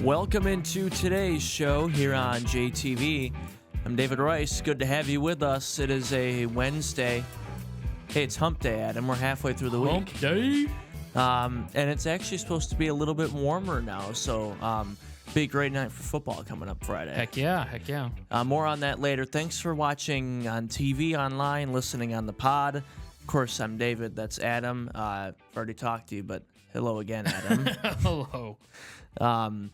Welcome into today's show here on JTV. I'm David Rice. Good to have you with us. It is a Wednesday. Hey, it's Hump Day, Adam. We're halfway through the week. Hump Day? And it's actually supposed to be a little bit warmer now, so big great night for football coming up Friday. Heck yeah. More on that later. Thanks for watching on TV, online, listening on the pod. Of course, I'm David. That's Adam. I've already talked to you, but hello again, Adam. Hello. Well,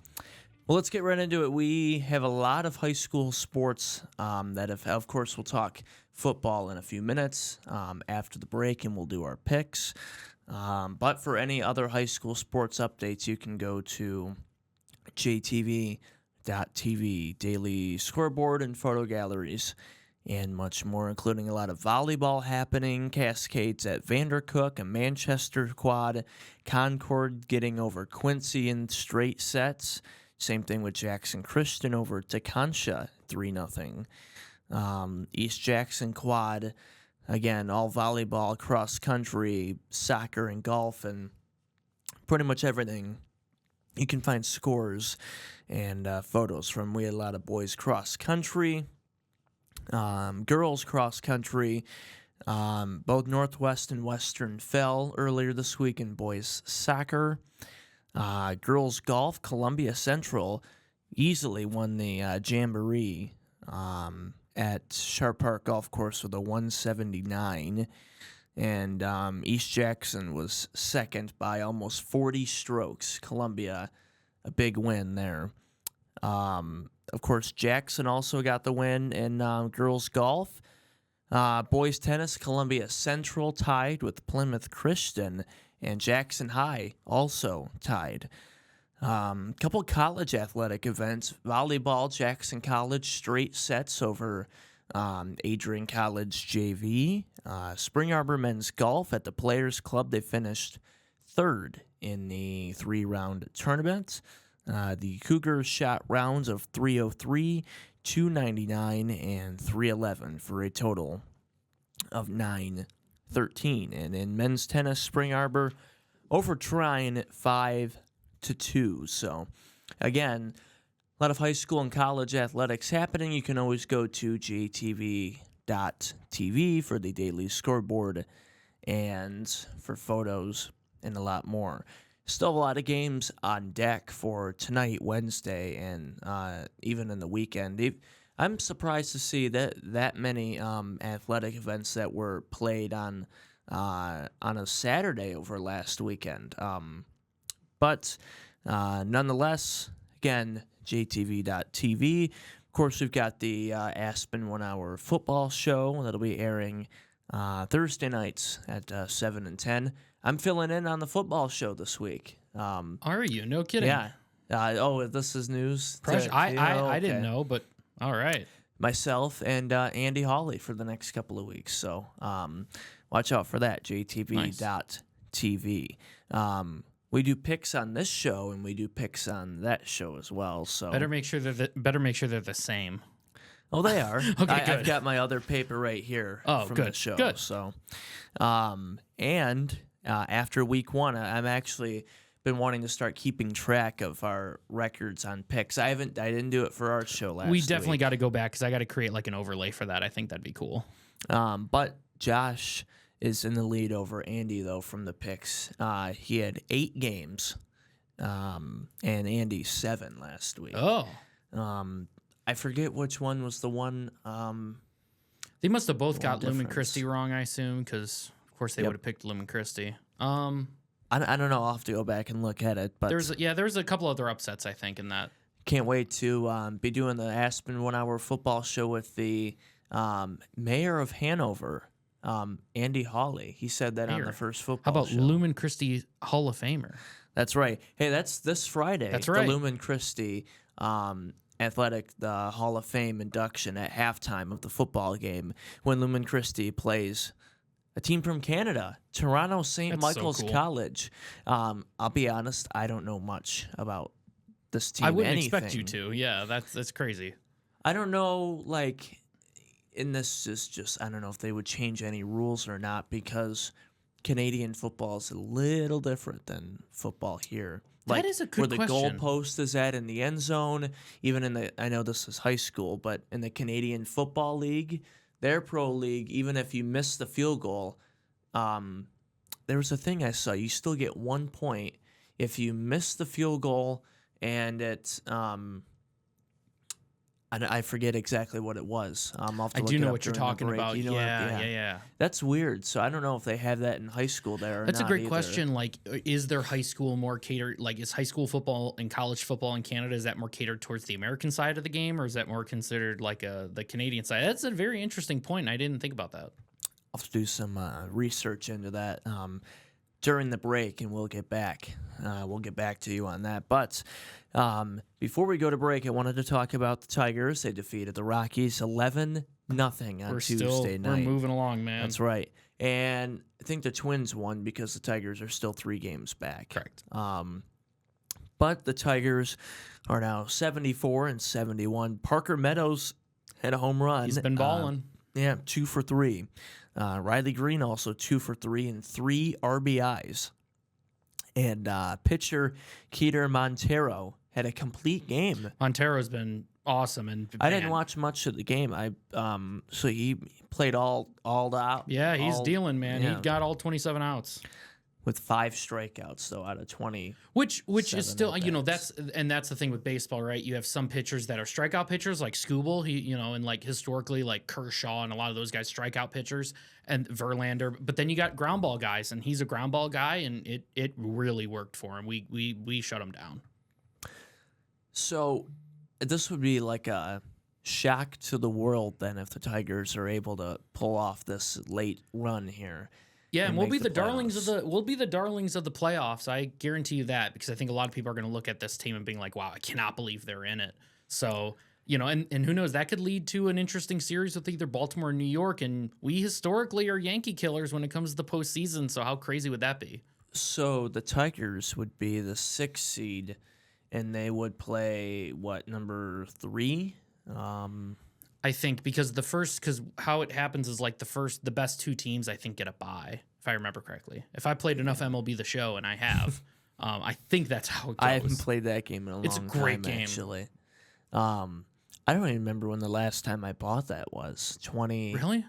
let's get right into it. We have a lot of high school sports of course, we'll talk football in a few minutes after the break, and we'll do our picks. But for any other high school sports updates, you can go to JTV.TV, daily scoreboard and photo galleries, and much more, including a lot of volleyball happening, Cascades at Vandercook, a Manchester quad, Concord getting over Quincy in straight sets. Same thing with Jackson Christian over Tecumseh, 3-0. East Jackson quad, again, all volleyball, cross country, soccer, and golf, and pretty much everything. You can find scores and photos from. We had a lot of boys cross country, girls cross country. Both Northwest and Western fell earlier this week in boys soccer. Girls golf, Columbia Central easily won the Jamboree at Sharp Park Golf Course with a 179. And East Jackson was second by almost 40 strokes. Columbia, a big win there. Of course, Jackson also got the win in girls golf. Boys tennis, Columbia Central tied with Plymouth Christian, and Jackson High also tied. Couple college athletic events. Volleyball, Jackson College straight sets over Adrian College JV. Spring Arbor men's golf at the Players Club. They finished third in the 3-round tournament. The Cougars shot rounds of 303, 299, and 311 for a total of 913. And in men's tennis, Spring Arbor over Trine 5-2. So, again, a lot of high school and college athletics happening. You can always go to jtv.tv for the daily scoreboard and for photos and a lot more. Still a lot of games on deck for tonight, Wednesday, and even in the weekend. I'm surprised to see that many athletic events that were played on a Saturday over last weekend. But nonetheless, again, jtv.tv. Of course, we've got the Aspen 1 Hour football show that'll be airing Thursday nights at 7 and 10. I'm filling in on the football show this week. Are you? No kidding. Yeah. This is news. I didn't know, but all right. Myself and Andy Hawley for the next couple of weeks. So watch out for that, jtv.tv. We do picks on this show, and we do picks on that show as well. So better make sure they're the same. Oh, they are. Okay, good. I've got my other paper right here from good, the show. Good. So, after week 1, I'm actually been wanting to start keeping track of our records on picks. I didn't do it for our show last week. We definitely got to go back because I got to create like an overlay for that. I think that'd be cool. But Josh is in the lead over Andy, though, from the picks. He had 8 games, and Andy 7 last week. Oh. I forget which one was the one. They must have both got difference. Lumen Christie wrong, I assume, because, of course, they would have picked Lumen Christie. I don't know. I'll have to go back and look at it. But there's a couple other upsets, I think, in that. Can't wait to be doing the Aspen 1 Hour football show with the mayor of Hanover, Andy Hawley. He said that on the first football How about show. Lumen Christie Hall of Famer? That's right. Hey, that's this Friday. That's right. The Lumen Christie the Hall of Fame induction at halftime of the football game when Lumen Christie plays a team from Canada, Toronto St. Michael's College. I'll be honest, I don't know much about this team. I wouldn't expect you to. Yeah, that's crazy. I don't know, and this is just, I don't know if they would change any rules or not, because Canadian football is a little different than football here. That is a good where the question. goalpost is at in the end zone, even in the, I know this is high school, but in the Canadian Football League, their pro league, even if you miss the field goal, there was a thing I saw. You still get 1 point if you miss the field goal, and it's I forget exactly what it was. I'll have to I look do it know up what you're during the talking break. about. You know Yeah. That's weird. So I don't know if they have that in high school there or That's a not great either. question. Like, is their high school more catered? Like, is high school football and college football in Canada, is that more catered towards the American side of the game, or is that more considered like the Canadian side? That's a very interesting point. I didn't think about that. I'll have to do some research into that during the break, and we'll get back. We'll get back to you on that. But before we go to break, I wanted to talk about the Tigers. They defeated the Rockies 11-0 on Tuesday night. We're moving along, man. That's right. And I think the Twins won because the Tigers are still 3 games back. Correct. But the Tigers are now 74-71. Parker Meadows had a home run. He's been balling. 2 for 3. Riley Green also 2 for 3 and 3 RBIs. And pitcher Keter Montero had a complete game. Montero's been awesome, and I didn't watch much of the game. So he played all out. Yeah, he's dealing, man. yeah. He got all 27 outs. With 5 strikeouts, though, out of 20. Which is still, at-bats. that's the thing with baseball, right? You have some pitchers that are strikeout pitchers, like Skubal, and like historically, like Kershaw and a lot of those guys, strikeout pitchers, and Verlander. But then you got ground ball guys, and he's a ground ball guy, and it really worked for him. We shut him down. So this would be like a shock to the world then if the Tigers are able to pull off this late run here. Yeah, and we'll be make the the darlings of playoffs. the playoffs. I guarantee you that, because I think a lot of people are going to look at this team and being like, "Wow, I cannot believe they're in it." So, and who knows, that could lead to an interesting series with either Baltimore or New York, and we historically are Yankee killers when it comes to the postseason, so how crazy would that be? So the Tigers would be the 6th seed, and they would play, number 3? I think because how it happens is like the best 2 teams I think get a bye, if I remember correctly. If I played enough MLB The Show, and I have, I think that's how it goes. I haven't played that game in a long time. It's a great game, actually. I don't even remember when the last time I bought that was. 20. Really?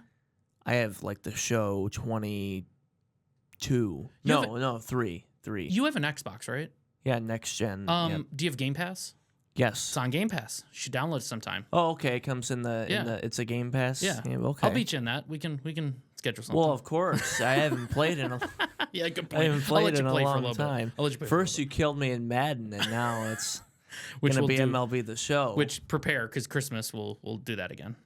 I have like the show 22. No, 3. You have an Xbox, right? Yeah, next gen. Yep. Do you have Game Pass? Yes. It's on Game Pass. You should download it sometime. Oh, okay. It comes in the. Yeah. It's a Game Pass. Yeah. Okay. I'll beat you in that. We can schedule something. Well, of course. I haven't played in a. Yeah, good point. I haven't played in a for long little time. bit. I'll let you play First, you killed me in Madden, and now it's which gonna we'll be do, MLB The Show. Which prepare, because Christmas we'll do that again.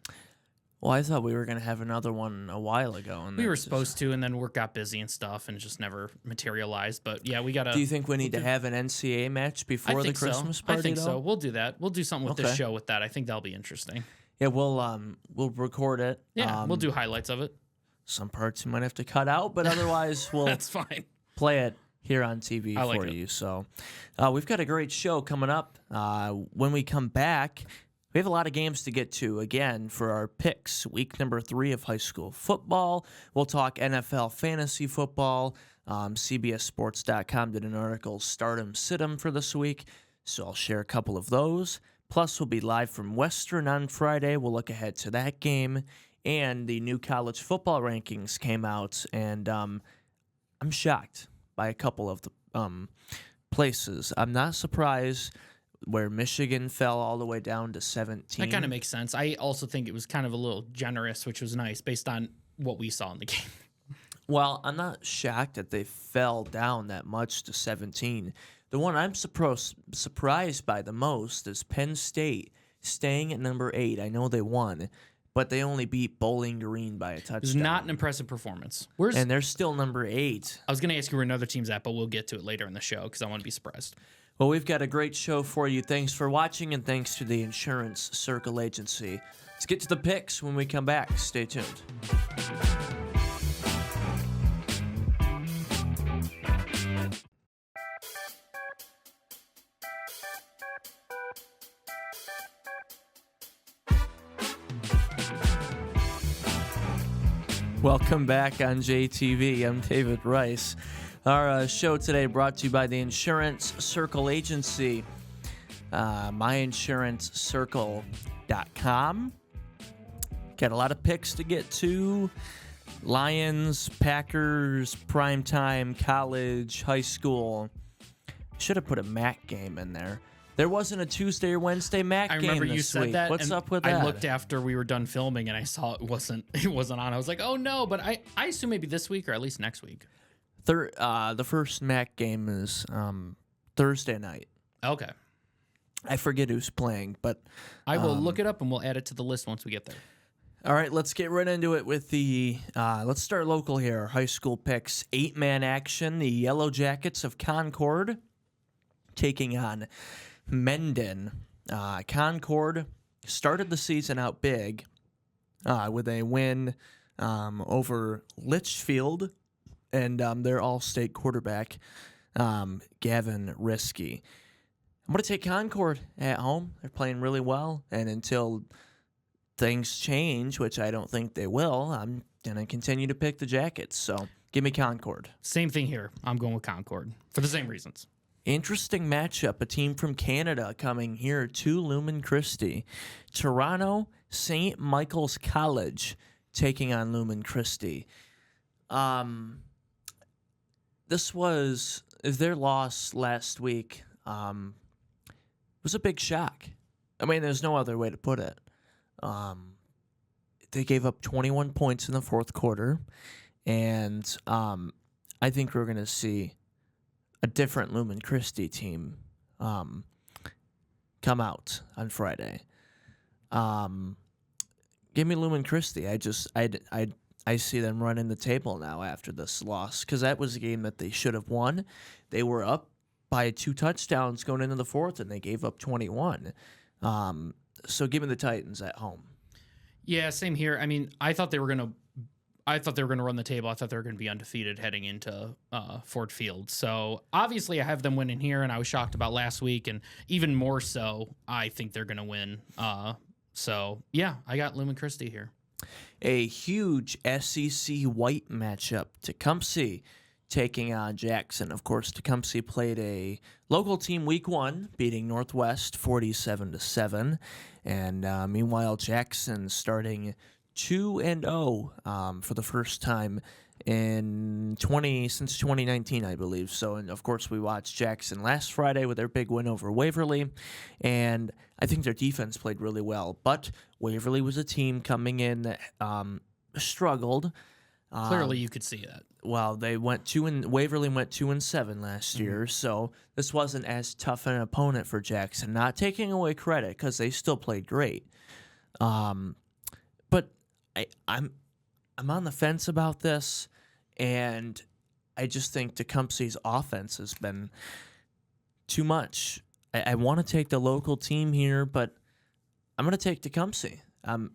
Well, I thought we were gonna have another one a while ago, and We were supposed to, and then work got busy and stuff, and it just never materialized. But yeah, we gotta. Do you think we need to have an NCAA match before the Christmas party? I think though? so. We'll do that. We'll do something with this Okay. show with that. I think that'll be interesting. Yeah, we'll record it. Yeah, we'll do highlights of it. Some parts you might have to cut out, but otherwise we'll That's fine. play it here on TV I like for it. you. So we've got a great show coming up. When we come back, we have a lot of games to get to again for our picks. Week number 3 of high school football. We'll talk NFL fantasy football. CBSSports.com did an article, Stardom Sit-'em, for this week. So I'll share a couple of those. Plus, we'll be live from Western on Friday. We'll look ahead to that game. And the new college football rankings came out, and I'm shocked by a couple of the places. I'm not surprised where Michigan fell all the way down to 17. That kind of makes sense. I also think it was kind of a little generous, which was nice based on what we saw in the game. Well, I'm not shocked that they fell down that much to 17. The one I'm surprised by the most is Penn State staying at number 8. I know they won, but they only beat Bowling Green by a touchdown. It was not an impressive performance. And they're still number 8. I was going to ask you where another team's at, but we'll get to it later in the show because I want to be surprised. Well, we've got a great show for you. Thanks for watching, and thanks to the Insurance Circle Agency. Let's get to the picks when we come back. Stay tuned. Welcome back on JTV. I'm David Rice. Our show today brought to you by the Insurance Circle Agency, myinsurancecircle.com. Got a lot of picks to get to. Lions, Packers, primetime, college, high school. Should have put a MAC game in there. There wasn't a Tuesday or Wednesday MAC game this week. I remember you said that. What's up with that? I looked after we were done filming and I saw it wasn't on. I was like, oh no, but I assume maybe this week or at least next week. The first MAC game is Thursday night. Okay. I forget who's playing, but I will look it up and we'll add it to the list once we get there. All right, let's get right into it with the let's start local here. Our high school picks, 8-man action. The Yellow Jackets of Concord taking on Mendon. Concord started the season out big with a win over Litchfield and their all-state quarterback, Gavin Risky. I'm going to take Concord at home. They're playing really well, and until things change, which I don't think they will, I'm going to continue to pick the Jackets. So give me Concord. Same thing here. I'm going with Concord for the same reasons. Interesting matchup. A team from Canada coming here to Lumen Christi. Toronto St. Michael's College taking on Lumen Christi. This was their loss last week. Was a big shock. I mean, there's no other way to put it. They gave up 21 points in the fourth quarter, and I think we're going to see a different Lumen Christi team come out on Friday. Give me Lumen Christi. I see them running the table now after this loss because that was a game that they should have won. They were up by 2 touchdowns going into the fourth, and they gave up 21. So give me the Titans at home. Yeah, same here. I mean, I thought they were gonna run the table. I thought they were gonna be undefeated heading into Ford Field. So obviously, I have them winning here, and I was shocked about last week, and even more so, I think they're gonna win. So yeah, I got Lumen Christi here. A huge SEC white matchup. Tecumseh taking on Jackson. Of course, Tecumseh played a local team week 1, beating Northwest 47-7. And meanwhile, Jackson starting 2-0 for the first time since 2019, I believe. So, and of course, we watched Jackson last Friday with their big win over Waverly, and I think their defense played really well. But Waverly was a team coming in that struggled. Clearly, you could see that. Well, Waverly went 2-7 last year, so this wasn't as tough an opponent for Jackson. Not taking away credit because they still played great, but I'm on the fence about this, and I just think Tecumseh's offense has been too much. I want to take the local team here, but I'm going to take Tecumseh.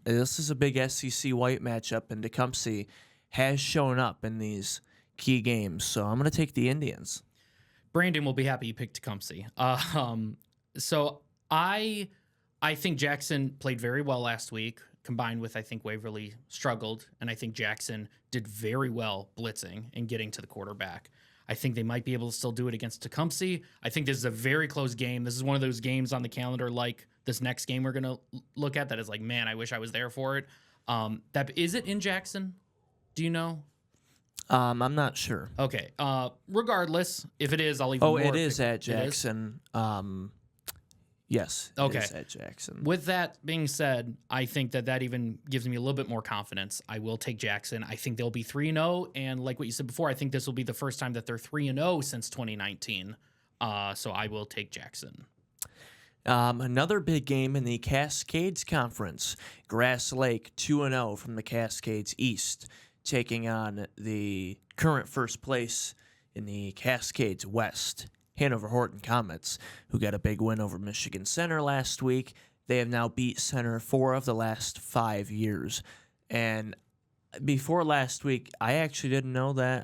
This is a big SEC white matchup, and Tecumseh has shown up in these key games, so I'm going to take the Indians. Brandon will be happy you picked Tecumseh. So I think Jackson played very well last week, combined with I think Waverly struggled, and I think Jackson did very well blitzing and getting to the quarterback. I think they might be able to still do it against Tecumseh. I think this is a very close game. This is one of those games on the calendar like this next game we're going to look at that is like, man, I wish I was there for it. Is it in Jackson? Do you know? I'm not sure. Okay. Regardless, if it is, I'll even more. It is at Jackson. Yes. Okay. It is at Jackson. With that being said, I think that even gives me a little bit more confidence. I will take Jackson. I think they'll be 3-0, and like what you said before, I think this will be the first time that they're 3-0 since 2019. So I will take Jackson. Another big game in the Cascades Conference. Grass Lake 2-0 from the Cascades East, taking on the current first place in the Cascades West, Hanover Horton Comets, who got a big win over Michigan Center last week. They have now beat Center 4 of the last 5 years. And before last week, I actually didn't know that.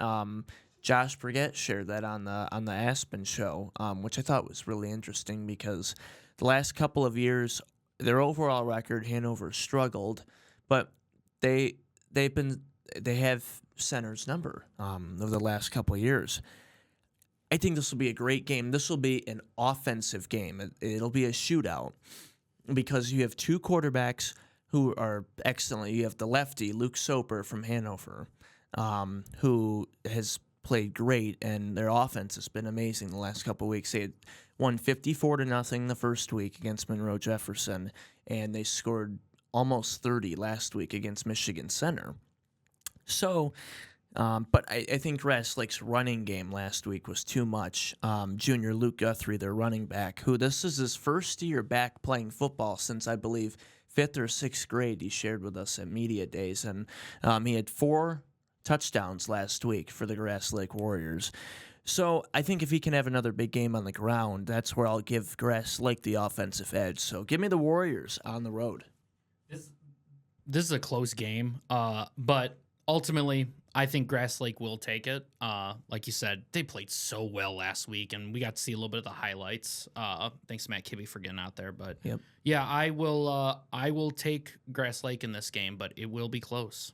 Josh Brigette shared that on the Aspen show, which I thought was really interesting because the last couple of years, their overall record, Hanover struggled, but they've been they have center's number over the last couple of years. I think this will be a great game. This will be an offensive game. It'll be a shootout because you have two quarterbacks who are excellent. You have the lefty, Luke Soper from Hanover, who has played great, and their offense has been amazing the last couple of weeks. They had won 54-0 the first week against Monroe Jefferson, and they scored almost 30 last week against Michigan Center. So, but I think Grass Lake's running game last week was too much. Junior Luke Guthrie, their running back, who this is his first year back playing football since, I believe, 5th or 6th grade, he shared with us at Media Days. And he had 4 touchdowns last week for the Grass Lake Warriors. So I think if he can have another big game on the ground, that's where I'll give Grass Lake the offensive edge. So give me the Warriors on the road. This is a close game, but ultimately, I think Grass Lake will take it. Like you said, they played so well last week, and we got to see a little bit of the highlights. Thanks to Matt Kibbe for getting out there. But Yep. yeah, I will take Grass Lake in this game, but it will be close.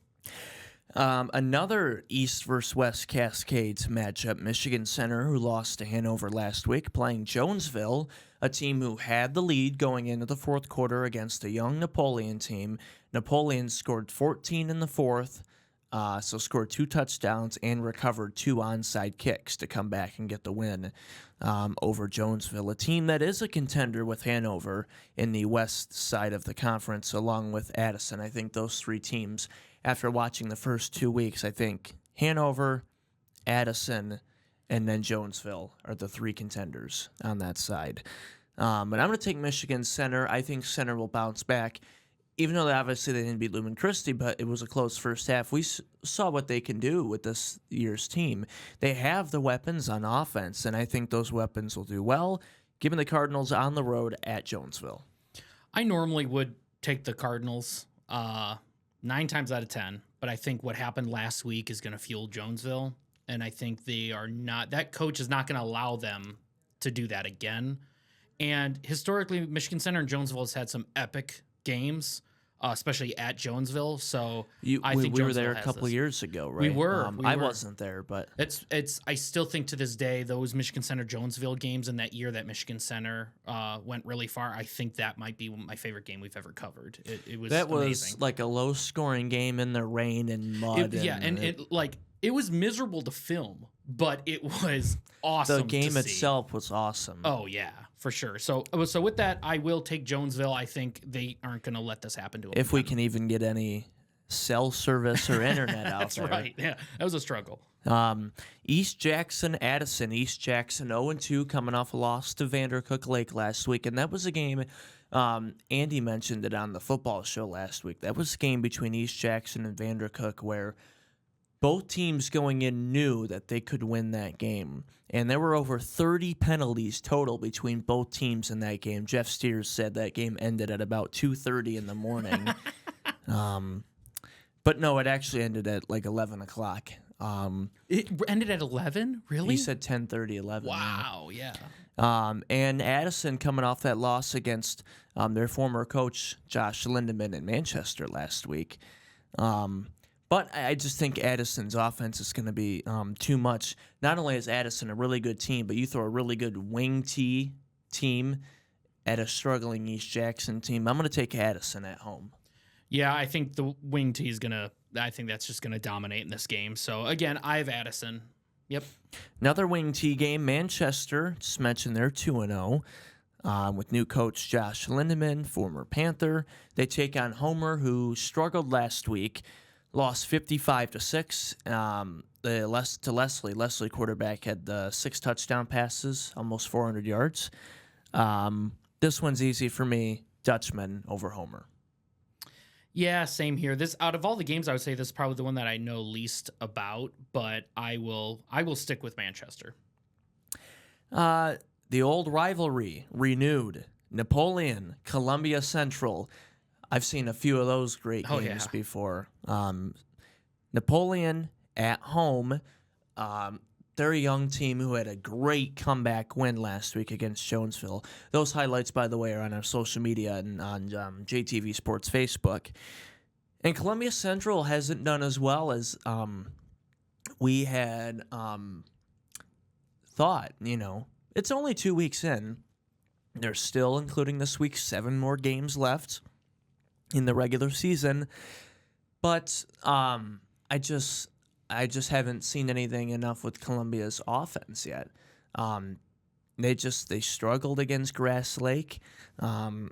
Another East versus West Cascades matchup, Michigan Center, who lost to Hanover last week, playing Jonesville, a team who had the lead going into the fourth quarter against a young Napoleon team. Napoleon scored 14 in the fourth, so scored 2 touchdowns and recovered 2 onside kicks to come back and get the win over Jonesville, a team that is a contender with Hanover in the west side of the conference, along with Addison. I think those 3 teams, after watching the first 2 weeks, I think Hanover, Addison, and then Jonesville are the 3 contenders on that side. But I'm going to take Michigan Center. I think Center will bounce back, even though obviously they didn't beat Lumen Christi, but it was a close first half. We saw what they can do with this year's team. They have the weapons on offense, and I think those weapons will do well. Give me the Cardinals on the road at Jonesville. I normally would take the Cardinals 9 times out of 10, but I think what happened last week is going to fuel Jonesville, and I think that coach is not going to allow them to do that again. And historically, Michigan Center and Jonesville has had some epic games, especially at Jonesville. So I think we were there a couple of years ago, right? We were. I wasn't there, but it's. I still think to this day those Michigan Center Jonesville games in that year that Michigan Center went really far. I think that might be my favorite game we've ever covered. It was amazing. Like a low scoring game in the rain and mud. It was miserable to film, but it was awesome. The game to see. itself was awesome. Oh yeah, for sure. So with that, I will take Jonesville. I think they aren't going to let this happen to them. If we can even get any cell service or internet out That's there. That's right. Yeah, that was a struggle. East Jackson, Addison. East Jackson 0-2, coming off a loss to Vandercook Lake last week, and that was a game. Andy mentioned it on the football show last week. That was a game between East Jackson and Vandercook where both teams going in knew that they could win that game. And there were over 30 penalties total between both teams in that game. Jeff Steers said that game ended at about 2:30 in the morning. But no, it actually ended at like 11 o'clock. It ended at 11? Really? He said 10:30, 11. Wow, yeah. And Addison coming off that loss against their former coach, Josh Lindeman in Manchester last week. But I just think Addison's offense is going to be too much. Not only is Addison a really good team, but you throw a really good wing T team at a struggling East Jackson team. I'm going to take Addison at home. Yeah, I think the wing T is going to – I think that's just going to dominate in this game. So, again, I have Addison. Yep. Another wing T game, Manchester. Just mentioned they're 2-0. With new coach Josh Lindeman, former Panther. They take on Homer, who struggled last week. Lost 55-6 to Leslie. Leslie quarterback had the 6 touchdown passes, almost 400 yards. This one's easy for me. Dutchman over Homer. Yeah, same here. This out of all the games, I would say this is probably the one that I know least about, but I will stick with Manchester. The old rivalry renewed. Napoleon, Columbia Central. I've seen a few of those great games before. Napoleon at home. They're a young team who had a great comeback win last week against Jonesville. Those highlights, by the way, are on our social media and on JTV Sports Facebook. And Columbia Central hasn't done as well as we had thought. It's only 2 weeks in. There's still, including this week, 7 more games left in the regular season. But I just haven't seen anything enough with Columbia's offense yet. They struggled against Grass Lake, and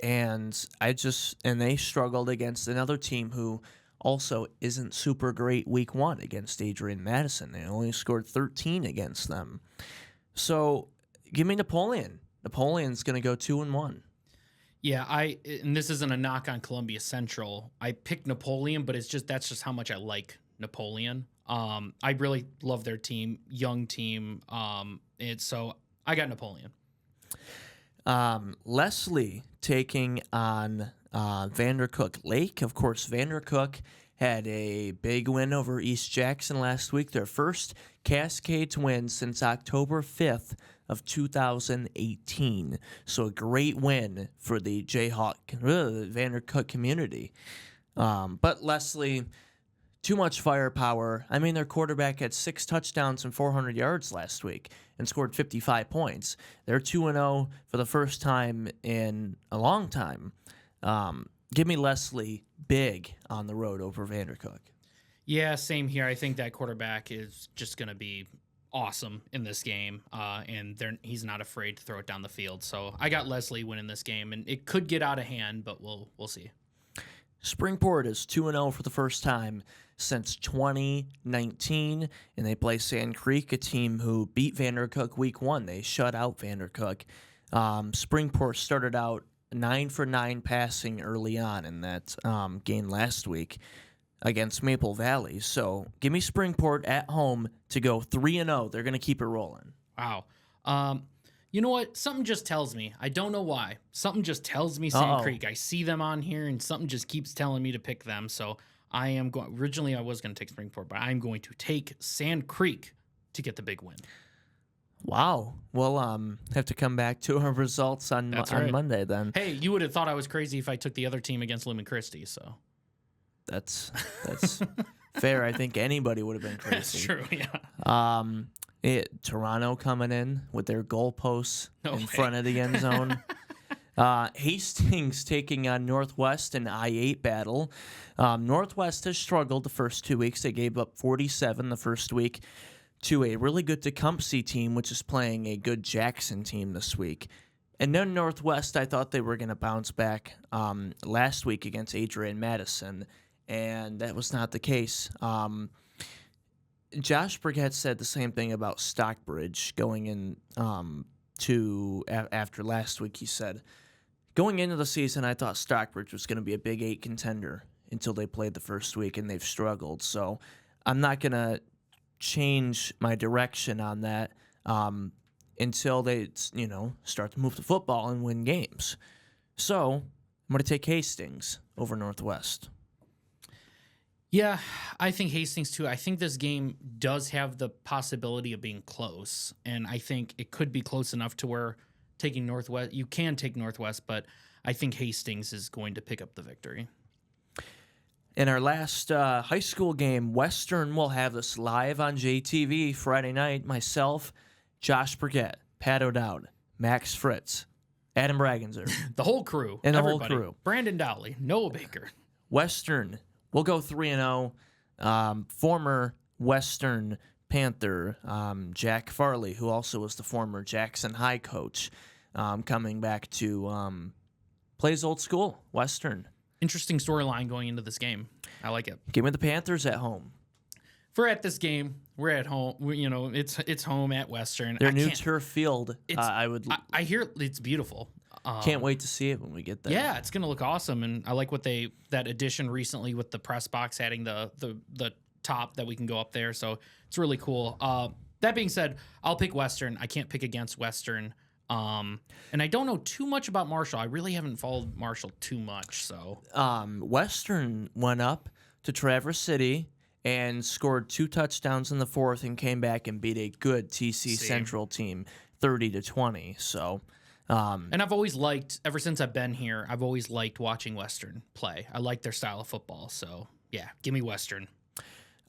they struggled against another team who also isn't super great week 1 against Adrian Madison. They only scored 13 against them. So give me Napoleon. Napoleon's going to go 2-1. Yeah, and this isn't a knock on Columbia Central. I picked Napoleon, but that's just how much I like Napoleon. I really love their team, young team. And so I got Napoleon. Leslie taking on Vandercook Lake. Of course, Vandercook had a big win over East Jackson last week, their first Cascades win since October 5th of 2018. So a great win for the Jayhawk, the Vandercook community. But Leslie, too much firepower. I mean, their quarterback had 6 touchdowns and 400 yards last week and scored 55 points. They're 2-0 for the first time in a long time. Give me Leslie big on the road over Vandercook. Yeah, same here. I think that quarterback is just going to be awesome in this game, and he's not afraid to throw it down the field. So I got Leslie winning this game, and it could get out of hand, but we'll see. Springport is 2-0 for the first time since 2019, and they play Sand Creek, a team who beat Vandercook week 1. They shut out Vandercook. Springport started out 9 for 9 passing early on in that game last week against Maple Valley. So give me Springport at home to go 3-0. They're going to keep it rolling. Wow. You know what? Something just tells me. I don't know why. Something just tells me Sand Creek. I see them on here, and something just keeps telling me to pick them. So I am going. Originally, I was going to take Springport, but I'm going to take Sand Creek to get the big win. Wow. We'll have to come back to our results on Monday then. Hey, you would have thought I was crazy if I took the other team against Lumen Christi. So that's fair. I think anybody would have been crazy. That's true. Yeah. Toronto coming in with their goalposts in front of the end zone. Hastings taking on Northwest in I-8 battle. Northwest has struggled the first 2 weeks. They gave up 47 the first week to a really good Tecumseh team, which is playing a good Jackson team this week. And then Northwest, I thought they were going to bounce back last week against Adrian Madison, and that was not the case. Josh Brigette said the same thing about Stockbridge going in after last week. He said, going into the season, I thought Stockbridge was going to be a Big 8 contender until they played the first week, and they've struggled. So I'm not going to change my direction on that until they, start to move the football and win games. So I'm going to take Hastings over Northwest. Yeah, I think Hastings too. I think this game does have the possibility of being close, and I think it could be close enough to where taking Northwest, you can take Northwest, but I think Hastings is going to pick up the victory. In our last high school game, Western will have us live on JTV Friday night. Myself, Josh Brigette, Pat O'Dowd, Max Fritz, Adam Bragenzer. The whole crew. And everybody. The whole crew. Brandon Dowley, Noah Baker. Western will go 3-0. Former Western Panther Jack Farley, who also was the former Jackson High coach, coming back to play his old school, Western. Interesting storyline going into this game. I like it. Give me the Panthers at home. If we're at this game, we're at home. It's home at Western. Their new turf field. I hear it's beautiful. Can't wait to see it when we get there. Yeah, it's gonna look awesome, and I like that addition recently with the press box adding the top that we can go up there. So it's really cool. That being said, I'll pick Western. I can't pick against Western. And I don't know too much about Marshall. I really haven't followed Marshall too much. So Western went up to Traverse City and scored 2 touchdowns in the fourth and came back and beat a good TC Central team 30-20. So And I've always liked, ever since I've been here, I've always liked watching Western play. I like their style of football. So, yeah, give me Western.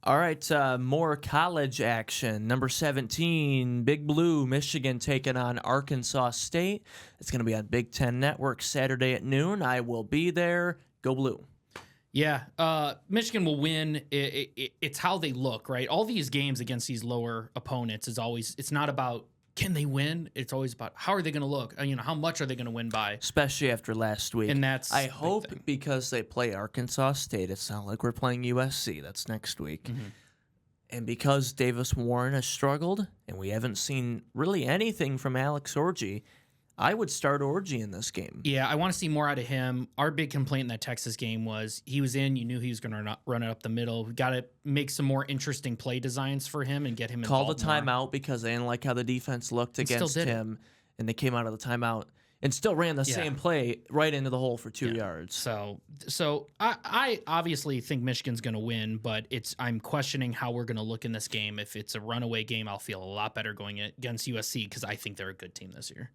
All right, more college action. Number 17, Big Blue, Michigan taking on Arkansas State. It's going to be on Big Ten Network Saturday at noon. I will be there. Go Blue. Yeah, Michigan will win. It's how they look, right? All these games against these lower opponents is always, it's not about can they win? It's always about how are they going to look? How much are they going to win by? Especially after last week. And that's I hope because they play Arkansas State, it's not like we're playing USC. That's next week. Mm-hmm. And because Davis Warren has struggled and we haven't seen really anything from Alex Orji, I would start Orji in this game. Yeah, I want to see more out of him. Our big complaint in that Texas game was he was in. You knew he was going to run it up the middle. We got to make some more interesting play designs for him and get him Call involved the timeout because they didn't like how the defense looked against him. And they came out of the timeout and still ran the same play right into the hole for 2 yards. So I obviously think Michigan's going to win, but I'm questioning how we're going to look in this game. If it's a runaway game, I'll feel a lot better going against USC because I think they're a good team this year.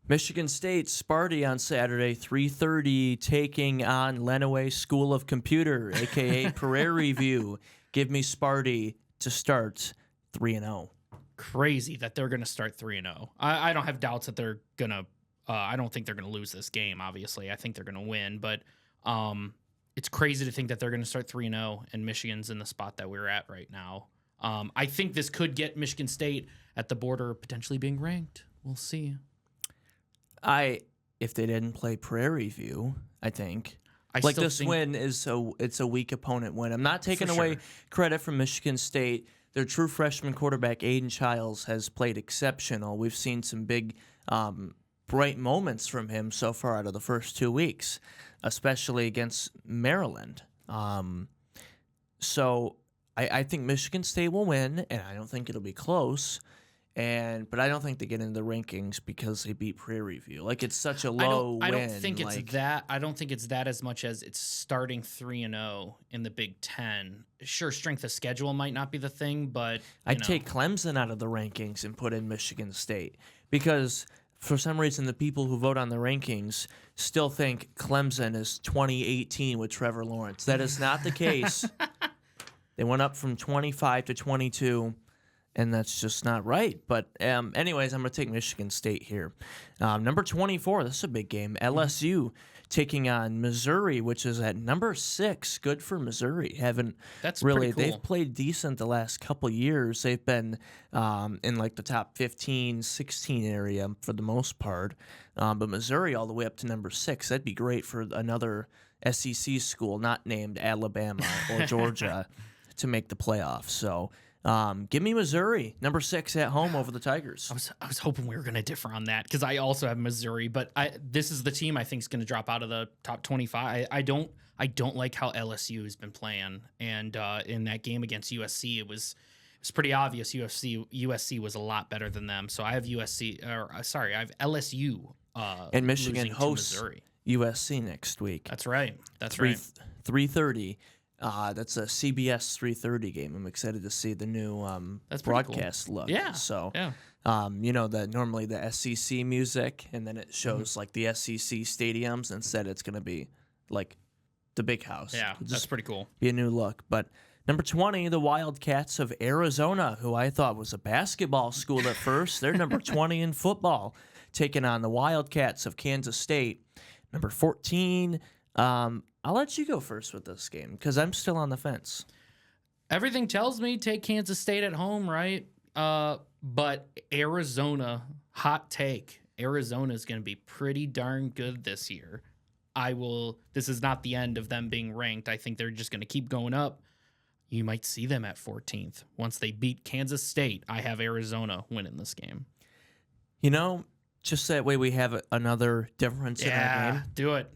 Michigan State, Sparty on Saturday, 3:30, taking on Lenawee School of Computer, a.k.a. Prairie View. Give me Sparty to start 3-0. Crazy that they're going to start 3-0. I don't have doubts that they're going to I don't think they're going to lose this game, obviously. I think they're going to win, but it's crazy to think that they're going to start 3-0 and Michigan's in the spot that we're at right now. I think this could get Michigan State at the border of potentially being ranked. We'll see. If they didn't play Prairie View, I think. This win is it's a weak opponent win. I'm not taking away credit from Michigan State. Their true freshman quarterback, Aiden Childs, has played exceptional. We've seen some big, bright moments from him so far out of the first 2 weeks, especially against Maryland. So I think Michigan State will win, and I don't think it'll be close. But I don't think they get into the rankings because they beat Prairie View. Like, it's such a low win. I don't think it's that. I don't think it's that as much as it's starting 3-0 in the Big Ten. Sure, strength of schedule might not be the thing, but I'd take Clemson out of the rankings and put in Michigan State because for some reason the people who vote on the rankings still think Clemson is 2018 with Trevor Lawrence. That is not the case. They went up from 25 to 22. And that's just not right. But anyways, I'm going to take Michigan State here. Number 24, this is a big game. LSU taking on Missouri, which is at number 6. Good for Missouri. That's pretty cool. They've played decent the last couple years. They've been in like the top 15, 16 area for the most part. But Missouri all the way up to number 6. That'd be great for another SEC school not named Alabama or Georgia to make the playoffs. So give me Missouri, number 6 at home over the Tigers. I was hoping we were going to differ on that because I also have Missouri, but this is the team I think is going to drop out of the top 25. I don't like how LSU has been playing, and in that game against USC, it was pretty obvious USC was a lot better than them. So I have I have LSU. And Michigan hosts USC next week. That's right. 3:30. That's a CBS 3:30 game. I'm excited to see the new broadcast look. Yeah. So, yeah. Normally the SEC music, and then it shows like the SEC stadiums. Instead, it's going to be like the big house. Yeah, that's pretty cool. Be a new look. But number 20, the Wildcats of Arizona, who I thought was a basketball school at first. They're number 20 in football, taking on the Wildcats of Kansas State. Number 14, I'll let you go first with this game because I'm still on the fence. Everything tells me take Kansas State at home, right? But Arizona, hot take. Arizona is going to be pretty darn good this year. This is not the end of them being ranked. I think they're just going to keep going up. You might see them at 14th. Once they beat Kansas State, I have Arizona winning this game. Just that way we have another difference in our game. Do it.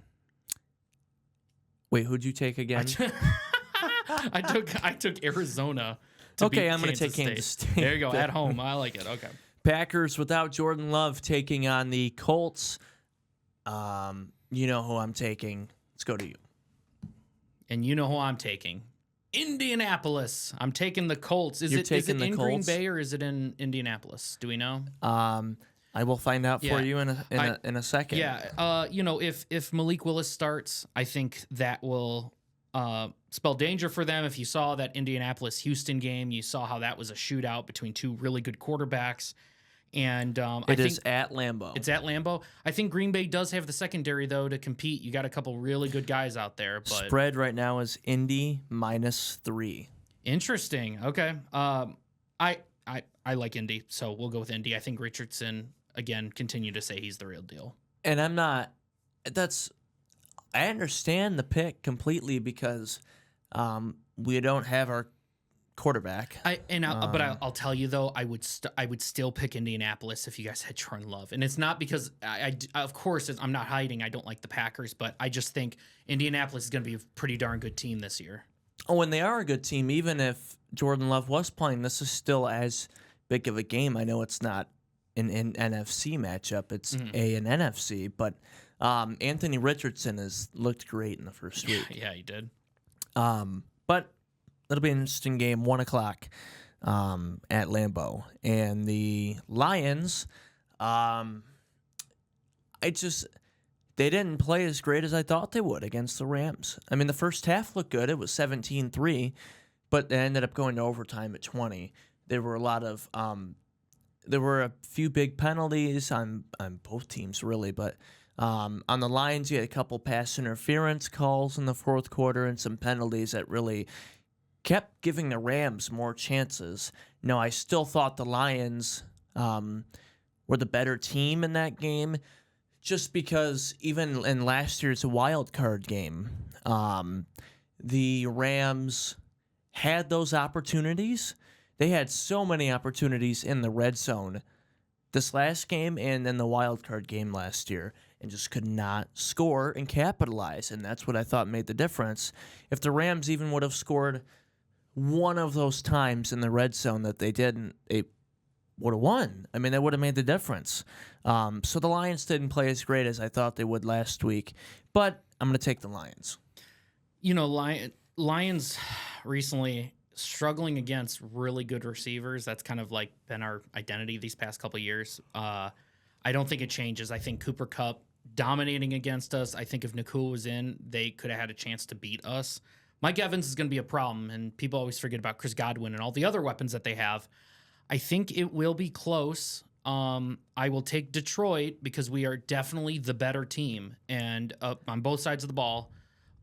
Wait, who'd you take again? I took Arizona. Okay, I'm going to take Kansas State. There you go. At home. I like it. Okay. Packers without Jordan Love taking on the Colts. You know who I'm taking. Let's go to you. And you know who I'm taking. Indianapolis. I'm taking the Colts. Is it in Green Bay or is it in Indianapolis? Do we know? I will find out Yeah. for you in a second. Yeah, if Malik Willis starts, I think that will spell danger for them. If you saw that Indianapolis-Houston game, you saw how that was a shootout between two really good quarterbacks. And It is at Lambeau. It's at Lambeau. I think Green Bay does have the secondary, though, to compete. You got a couple really good guys out there. But Spread right now is Indy -3. Interesting. Okay. I like Indy, so we'll go with Indy. I think Richardson, again, continue to say he's the real deal. And I'm not. I understand the pick completely because we don't have our quarterback. But I'll tell you though, I would still pick Indianapolis if you guys had Jordan Love, and it's not because of course I'm not hiding I don't like the Packers, but I just think Indianapolis is going to be a pretty darn good team this year. Oh, and they are a good team. Even if Jordan Love was playing, this is still as big of a game. I know it's not an NFC matchup; it's an NFC, but Anthony Richardson has looked great in the first week. Yeah, he did. But it'll be an interesting game, 1:00 at Lambeau. And the Lions, they didn't play as great as I thought they would against the Rams. I mean, the first half looked good. It was 17-3, but they ended up going to overtime at 20. There were a few big penalties on both teams, really, but on the Lions, you had a couple pass interference calls in the fourth quarter and some penalties that really kept giving the Rams more chances. No, I still thought the Lions were the better team in that game, just because even in last year's wild card game, the Rams had those opportunities. They had so many opportunities in the red zone this last game and then the wild card game last year, and just could not score and capitalize. And that's what I thought made the difference. If the Rams even would have scored one of those times in the red zone that they didn't, they would have won. I mean, that would have made the difference. So the Lions didn't play as great as I thought they would last week, but I'm going to take the Lions. Lions recently struggling against really good receivers. That's kind of like been our identity these past couple of years. I don't think it changes. I think Cooper Kupp dominating against us. I think if Nakul was in, they could have had a chance to beat us. Mike Evans is going to be a problem, and people always forget about Chris Godwin and all the other weapons that they have. I think it will be close. I will take Detroit because we are definitely the better team, and on both sides of the ball.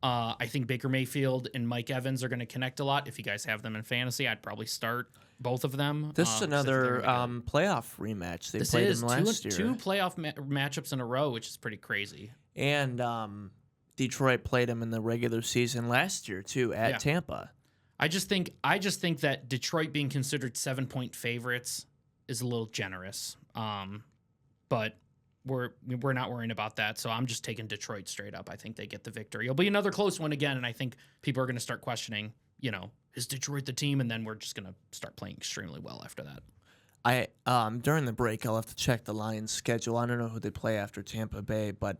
I think Baker Mayfield and Mike Evans are going to connect a lot. If you guys have them in fantasy, I'd probably start both of them. This is another playoff rematch. They played them last year. Two playoff matchups in a row, which is pretty crazy. And Detroit played them in the regular season last year too at Tampa. I just think that Detroit being considered 7-point favorites is a little generous. But we're not worrying about that, so I'm just taking Detroit straight up. I think they get the victory. It'll be another close one again, and I think people are going to start questioning, is Detroit the team? And then we're just going to start playing extremely well after that. During the break, I'll have to check the Lions' schedule. I don't know who they play after Tampa Bay, but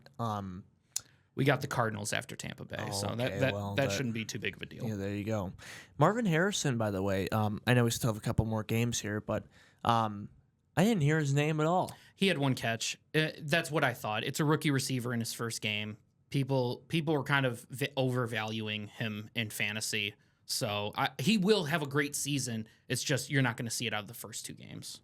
we got the Cardinals after Tampa Bay, so okay, that shouldn't be too big of a deal. Yeah, there you go. Marvin Harrison, by the way, I know we still have a couple more games here, but I didn't hear his name at all. He had one catch. That's what I thought. It's a rookie receiver in his first game. People were kind of overvaluing him in fantasy. So he will have a great season. It's just you're not going to see it out of the first two games.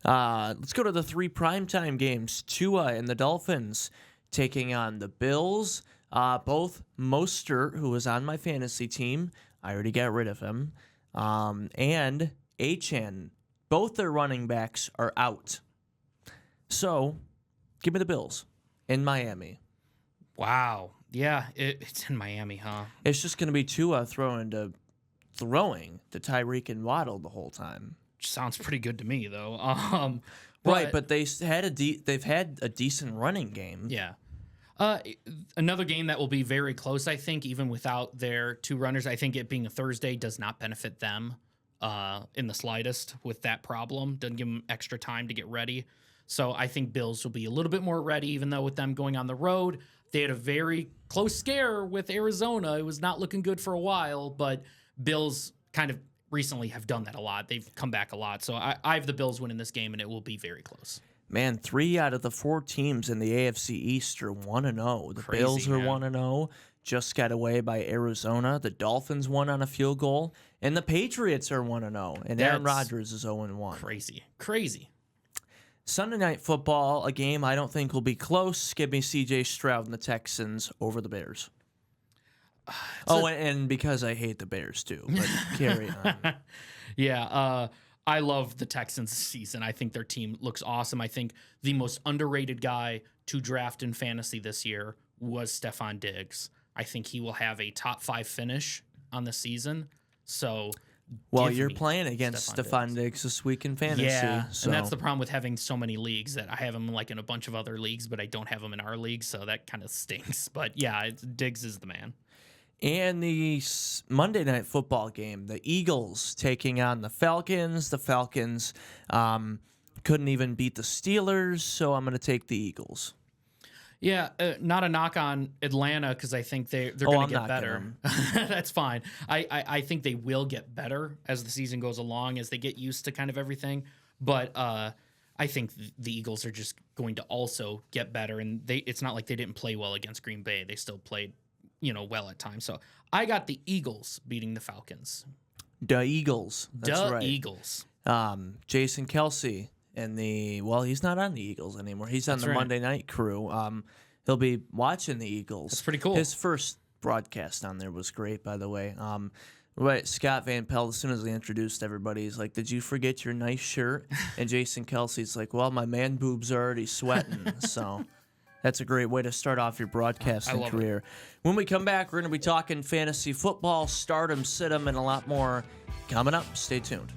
Let's go to the 3 primetime games. Tua and the Dolphins taking on the Bills. Both Mostert, who was on my fantasy team, I already got rid of him, and Achane. Both their running backs are out. So, give me the Bills in Miami. Wow. Yeah, it's in Miami, huh? It's just going to be Tua throwing to Tyreek and Waddle the whole time. Sounds pretty good to me, though. Right, but they've had a decent running game. Yeah. Another game that will be very close, I think, even without their two runners. I think it being a Thursday does not benefit them in the slightest with that problem. Doesn't give them extra time to get ready. So I think Bills will be a little bit more ready, even though with them going on the road, they had a very close scare with Arizona. It was not looking good for a while, but Bills kind of recently have done that a lot. They've come back a lot. So I have the Bills winning this game, and it will be very close. man, 3 out of the 4 teams in the AFC East are 1-0. The Crazy, Bills are man. 1-0. Just got away by Arizona. The Dolphins won on a field goal. And the Patriots are 1-0. And Aaron That's Rodgers is 0-1. Crazy. Sunday Night Football, a game I don't think will be close. Give me C.J. Stroud and the Texans over the Bears. And because I hate the Bears too. But carry on. Yeah, I love the Texans this season. I think their team looks awesome. I think the most underrated guy to draft in fantasy this year was Stephon Diggs. I think he will have a top 5 finish on the season. So, Well, give you're me playing against Stephon Diggs this week in fantasy. Yeah, so. and that's the problem with having so many leagues that I have him like in a bunch of other leagues, but I don't have him in our league, so that kind of stinks. But yeah, Diggs is the man. And the Monday Night Football game, the Eagles taking on the Falcons. The Falcons couldn't even beat the Steelers, so I'm going to take the Eagles. Yeah, not a knock on Atlanta because I think they're going to get better. That's fine. I think they will get better as the season goes along, as they get used to kind of everything. But I think the Eagles are just going to also get better, and it's not like they didn't play well against Green Bay. They still played, well at times. So I got the Eagles beating the Falcons. The Eagles. That's right. Eagles. Jason Kelsey. And he's not on the Eagles anymore. He's on the Monday Night crew. He'll be watching the Eagles. That's pretty cool. His first broadcast on there was great, by the way. Scott Van Pelt, as soon as he introduced everybody, he's like, "Did you forget your nice shirt?" And Jason Kelsey's like, "Well, my man boobs are already sweating." So that's a great way to start off your broadcasting career. When we come back, we're going to be talking fantasy football, stardom, sit-em, and a lot more coming up. Stay tuned.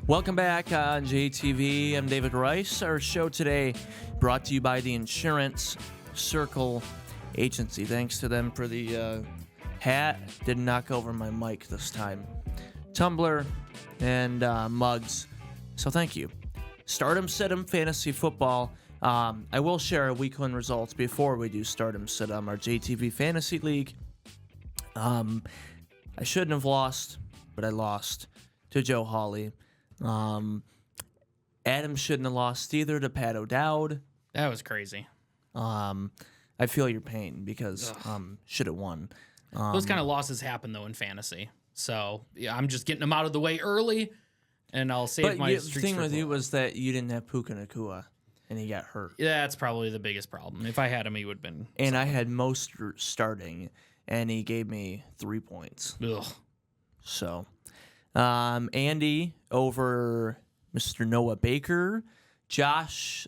Welcome back on JTV. I'm David Rice. Our show today brought to you by the Insurance Circle Agency. Thanks to them for the hat. Didn't knock over my mic this time. Tumbler and mugs. So thank you. Stardom, Sit-em, Fantasy Football. I will share our week 1 results before we do Stardom, Sit-em, our JTV Fantasy League. I shouldn't have lost, but I lost to Joe Hawley. Adam shouldn't have lost either to Pat O'Dowd. That was crazy. I feel your pain because should have won. Those kind of losses happen though in fantasy. So yeah, I'm just getting them out of the way early, and I'll save my streaks. The thing with you was that you didn't have Puka Nacua, and he got hurt. Yeah, that's probably the biggest problem. If I had him, he would have been. And I had Mostert starting, and he gave me 3 points. Ugh. So. Andy over Mr. Noah Baker. Josh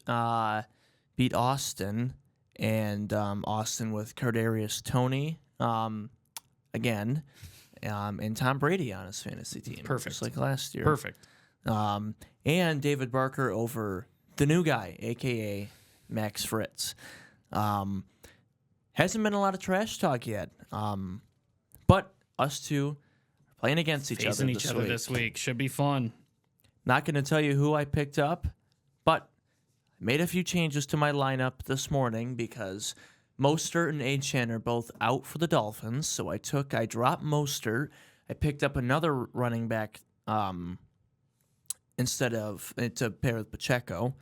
beat Austin, and Austin with Cardarius Toney again, and Tom Brady on his fantasy team. Perfect. Just like last year. Perfect. And David Barker over the new guy, a.k.a. Max Fritz. Hasn't been a lot of trash talk yet, but us two playing against each Facing other this week. Should be fun. Not going to tell you who I picked up, but I made a few changes to my lineup this morning because Mostert and Achane are both out for the Dolphins. So I dropped Mostert. I picked up another running back instead of to pair with Pacheco.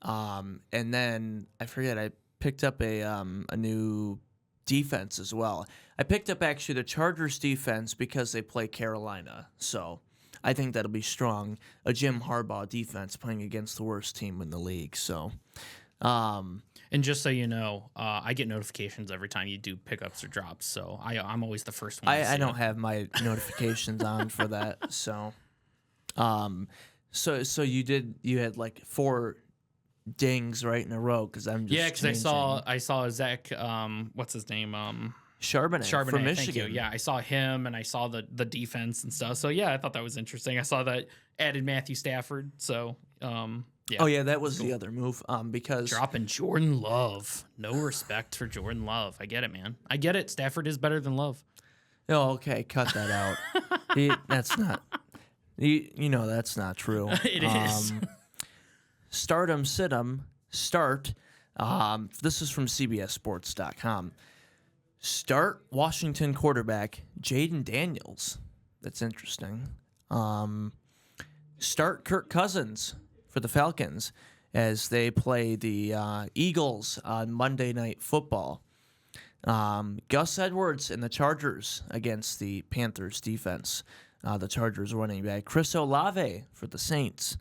And then I picked up a new defense as well. I picked up actually the Chargers defense because they play Carolina. So I think that'll be strong. A Jim Harbaugh defense playing against the worst team in the league. So, and just so you know, I get notifications every time you do pickups or drops. So I'm always the first one. I don't have my notifications on for that. So, so you had like 4 dings right in a row because I'm just because I saw Zach what's his name Charbonnet from Michigan. Thank you. Yeah, I saw him and I saw the defense and stuff. So yeah, I thought that was interesting. I saw that added Matthew Stafford. So yeah. Oh yeah, that was the other move. Because dropping Jordan Love. No respect for Jordan Love. I get it, man. I get it. Stafford is better than Love. Oh, okay, cut that out. That's not. That's not true. It is. start 'em, sit 'em, start. This is from CBSSports.com. Start Washington quarterback Jaden Daniels. That's interesting. Start Kirk Cousins for the Falcons as they play the Eagles on Monday Night Football. Gus Edwards and the Chargers against the Panthers defense. The Chargers running back Chris Olave for the Saints.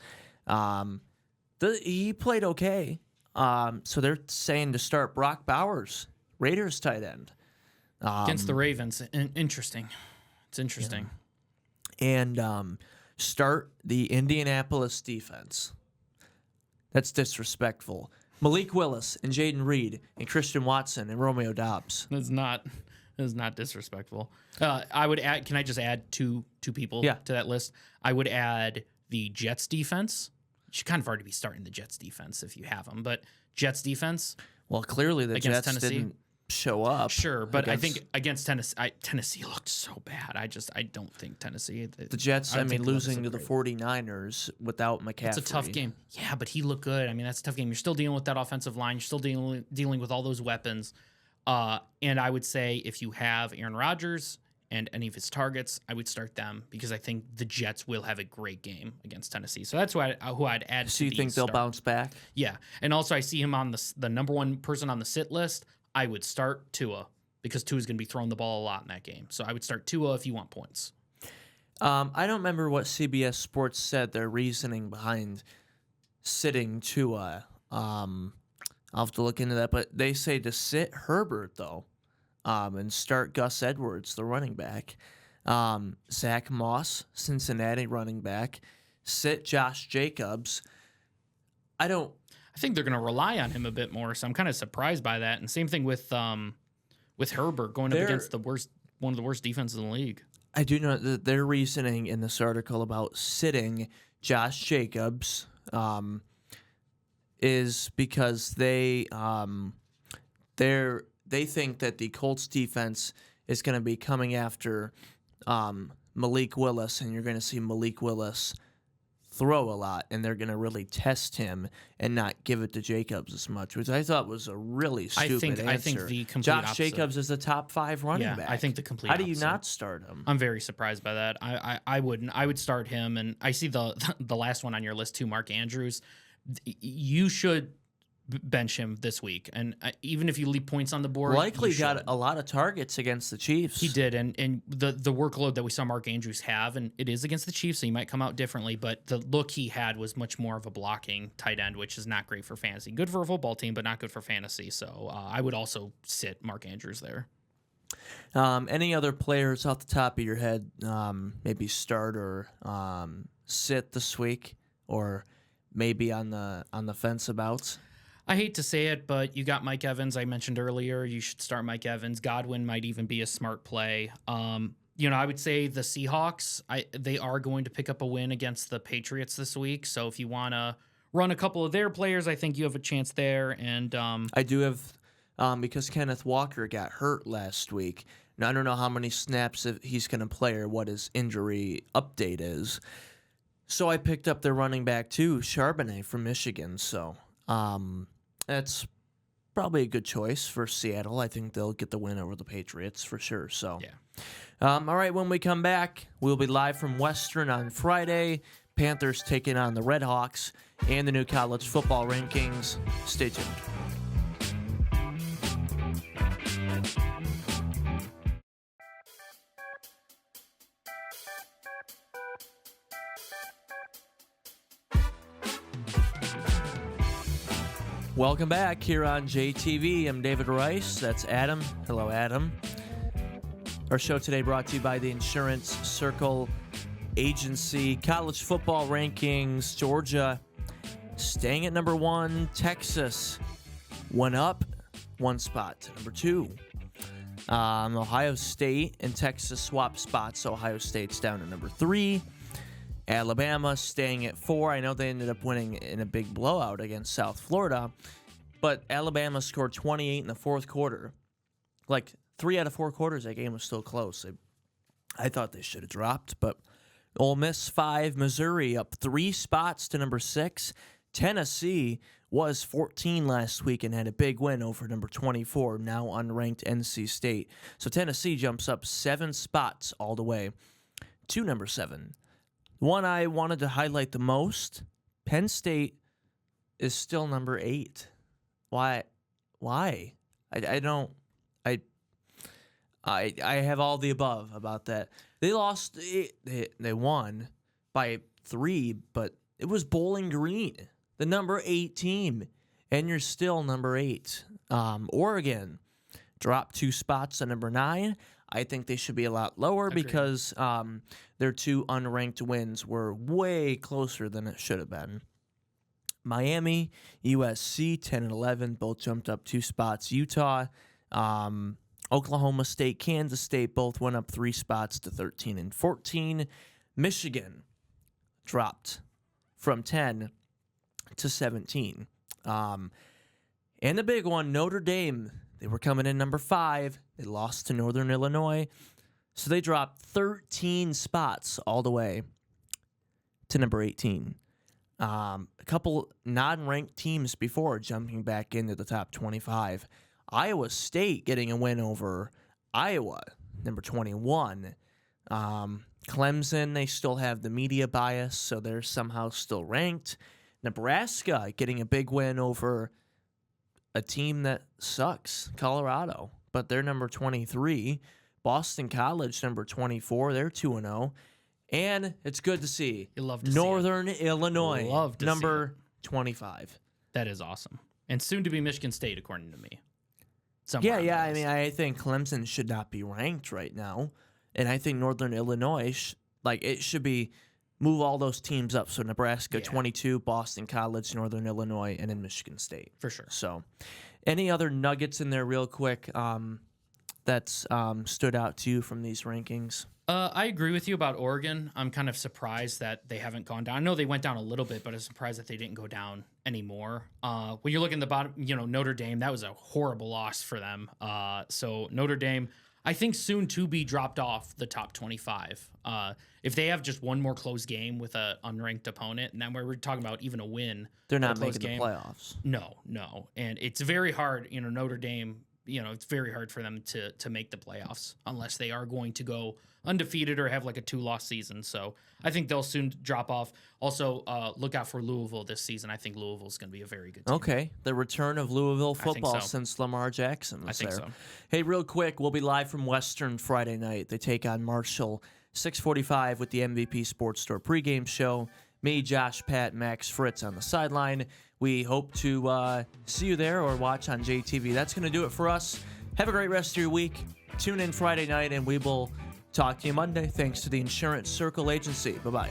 He played okay. So they're saying to start Brock Bowers, Raiders tight end. Against the Ravens. Interesting. It's interesting. Yeah. And start the Indianapolis defense. That's disrespectful. Malik Willis and Jaden Reed and Christian Watson and Romeo Doubs. That's not disrespectful. I would add. Can I just add two people to that list? I would add the Jets defense. You should kind of already be starting the Jets defense if you have them, but Jets defense. Well, clearly the Jets Tennessee didn't show up. Sure, but I think against Tennessee, Tennessee looked so bad. I don't think Tennessee. The Jets, losing to the 49ers without McCaffrey. It's a tough game. Yeah, but he looked good. I mean, that's a tough game. You're still dealing with that offensive line. You're still dealing with all those weapons. And I would say if you have Aaron Rodgers and any of his targets, I would start them because I think the Jets will have a great game against Tennessee. So that's who I'd add. So you think they'll bounce back? Yeah, and also I see him on the number one person on the sit list. I would start Tua because Tua's going to be throwing the ball a lot in that game. So I would start Tua if you want points. I don't remember what CBS Sports said their reasoning behind sitting Tua. I'll have to look into that. But they say to sit Herbert, though, and start Gus Edwards, the running back. Zach Moss, Cincinnati running back. Sit Josh Jacobs. I think they're going to rely on him a bit more, so I'm kind of surprised by that. And same thing with Herbert going up against one of the worst defenses in the league. I do know that their reasoning in this article about sitting Josh Jacobs is because they think that the Colts defense is going to be coming after Malik Willis, and you're going to see Malik Willis throw a lot, and they're going to really test him and not give it to Jacobs as much, which I thought was a really stupid answer. I think the complete Josh opposite. Jacobs is a top 5 running back. I think the complete How do you opposite. not start him? I'm very surprised by that. I wouldn't. I would start him, and I see the last one on your list too, Mark Andrews. You should bench him this week, and even if you leave points on the board, Likely got a lot of targets against the Chiefs. He did, and the workload that we saw Mark Andrews have, and it is against the Chiefs, so he might come out differently, but the look he had was much more of a blocking tight end, which is not great for fantasy. Good for a football team, but not good for fantasy, so I would also sit Mark Andrews there. Any other players off the top of your head, maybe start or sit this week, or maybe on the fence about? I hate to say it, but you got Mike Evans. I mentioned earlier you should start Mike Evans. Godwin might even be a smart play. I would say the Seahawks, they are going to pick up a win against the Patriots this week. So if you want to run a couple of their players, I think you have a chance there. And I do have, because Kenneth Walker got hurt last week. Now, I don't know how many snaps he's going to play or what his injury update is. So I picked up their running back too, Charbonnet from Michigan. So that's probably a good choice for Seattle. I think they'll get the win over the Patriots for sure. So, yeah. All right, when we come back, we'll be live from Western on Friday. Panthers taking on the Red Hawks and the new college football rankings. Stay tuned. Welcome back here on JTV. I'm David Rice. That's Adam. Hello, Adam. Our show today brought to you by the Insurance Circle Agency. College football rankings. Georgia staying at number 1. Texas went up 1 spot to number 2. Ohio State and Texas swapped spots. So Ohio State's down to number 3. Alabama staying at 4. I know they ended up winning in a big blowout against South Florida, but Alabama scored 28 in the fourth quarter. Like 3 out of 4 quarters, that game was still close. I thought they should have dropped, but Ole Miss 5, Missouri up 3 spots to number 6. Tennessee was 14 last week and had a big win over number 24, now unranked NC State. So Tennessee jumps up 7 spots all the way to number 7. One I wanted to highlight the most, Penn State is still number 8. Why? I don't. I have all the above about that. They lost. They won by 3, but it was Bowling Green, the number 8 team, and you're still number 8. Oregon dropped 2 spots to number 9. I think they should be a lot lower because their 2 unranked wins were way closer than it should have been. Miami, USC, 10 and 11, both jumped up 2 spots. Utah, Oklahoma State, Kansas State, both went up 3 spots to 13 and 14. Michigan dropped from 10 to 17. And the big one, Notre Dame, they were coming in number 5. They lost to Northern Illinois. So they dropped 13 spots all the way to number 18. A couple non-ranked teams before jumping back into the top 25. Iowa State getting a win over Iowa, number 21. Clemson, they still have the media bias, so they're somehow still ranked. Nebraska getting a big win over a team that sucks, Colorado, but they're number 23. Boston College, number 24, they're 2-0. And it's good to see. You love to Northern Illinois, love to number 25. That is awesome. And soon to be Michigan State, according to me. Yeah. I mean, I think Clemson should not be ranked right now. And I think Northern Illinois, it should be move all those teams up. So Nebraska, 22, Boston College, Northern Illinois, and then Michigan State. For sure. So any other nuggets in there real quick that's stood out to you from these rankings? I agree with you about Oregon. I'm kind of surprised that they haven't gone down. I know they went down a little bit, but I'm surprised that they didn't go down anymore. When you're looking at the bottom, Notre Dame, that was a horrible loss for them. So Notre Dame, I think soon to be dropped off the top 25. If they have just one more close game with an unranked opponent, and then we're talking about even a win, they're not making the playoffs. No. And it's very hard, Notre Dame, it's very hard for them to make the playoffs unless they are going to go undefeated or have like a 2-loss season. So I think they'll soon drop off. Also, look out for Louisville this season. I think Louisville's going to be a very good team. Okay. The return of Louisville football since Lamar Jackson was there. I think so. Hey, real quick, we'll be live from Western Friday night. They take on Marshall, 6:45 with the MVP Sports Store pregame show. Me, Josh, Pat, Max, Fritz on the sideline. We hope to see you there or watch on JTV. That's going to do it for us. Have a great rest of your week. Tune in Friday night, and we will talk to you Monday. Thanks to the Insurance Circle Agency. Bye-bye.